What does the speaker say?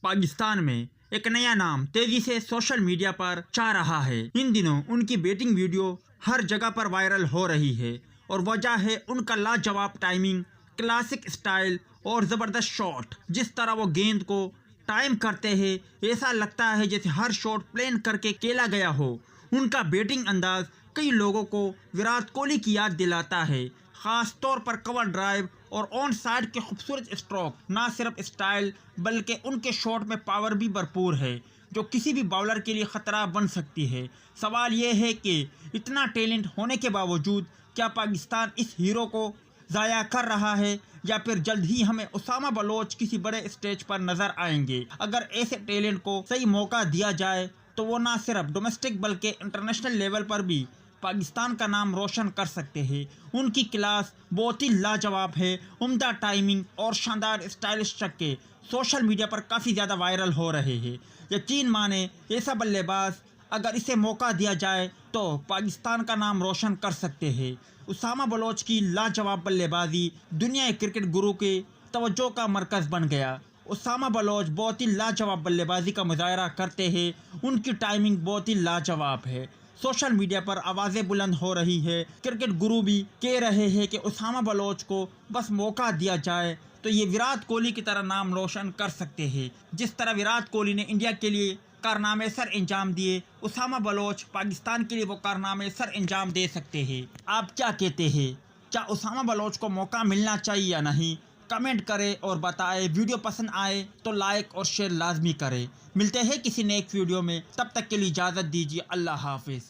पाकिस्तान में एक नया नाम तेजी से सोशल मीडिया पर छा रहा है। इन दिनों उनकी बैटिंग वीडियो हर जगह पर वायरल हो रही है और वजह है उनका लाजवाब टाइमिंग, क्लासिक स्टाइल और ज़बरदस्त शॉट। जिस तरह वो गेंद को टाइम करते हैं, ऐसा लगता है जैसे हर शॉट प्लान करके खेला गया हो। उनका बैटिंग अंदाज कई लोगों को विराट कोहली की याद दिलाता है, खास तौर पर कवर ड्राइव और ऑन साइड के खूबसूरत स्ट्रोक। ना सिर्फ स्टाइल बल्कि उनके शॉट में पावर भी भरपूर है, जो किसी भी बॉलर के लिए खतरा बन सकती है। सवाल यह है कि इतना टैलेंट होने के बावजूद क्या पाकिस्तान इस हीरो को ज़ाया कर रहा है, या फिर जल्द ही हमें उसामा बलोच किसी बड़े स्टेज पर नजर आएंगे। अगर ऐसे टैलेंट को सही मौका दिया जाए तो वो ना सिर्फ डोमेस्टिक बल्कि इंटरनेशनल लेवल पर भी पाकिस्तान का नाम रोशन कर सकते हैं। उनकी क्लास बहुत ही लाजवाब है। उम्दा टाइमिंग और शानदार स्टाइलिश छक्के सोशल मीडिया पर काफ़ी ज़्यादा वायरल हो रहे हैं। यकीन माने, ऐसा बल्लेबाज अगर इसे मौका दिया जाए तो पाकिस्तान का नाम रोशन कर सकते हैं। उसामा बलोच की लाजवाब बल्लेबाजी दुनिया क्रिकेट गुरु के तवज्जो का मरकज़ बन गया। उसामा बलोच बहुत ही लाजवाब बल्लेबाजी का मुजाहरा करते हैं। उनकी टाइमिंग बहुत ही लाजवाब है। सोशल मीडिया पर आवाज़ें बुलंद हो रही है। क्रिकेट गुरु भी कह रहे हैं कि उसामा बलोच को बस मौका दिया जाए तो ये विराट कोहली की तरह नाम रोशन कर सकते हैं। जिस तरह विराट कोहली ने इंडिया के लिए कारनामे सर अंजाम दिए, उसामा बलोच पाकिस्तान के लिए वो कारनामे सर अंजाम दे सकते हैं। आप क्या कहते हैं? क्या उसामा बलोच को मौका मिलना चाहिए या नहीं? कमेंट करें और बताएं। वीडियो पसंद आए तो लाइक और शेयर लाजमी करें। मिलते हैं किसी नेक्स्ट वीडियो में, तब तक के लिए इजाज़त दीजिए। अल्लाह हाफिज़।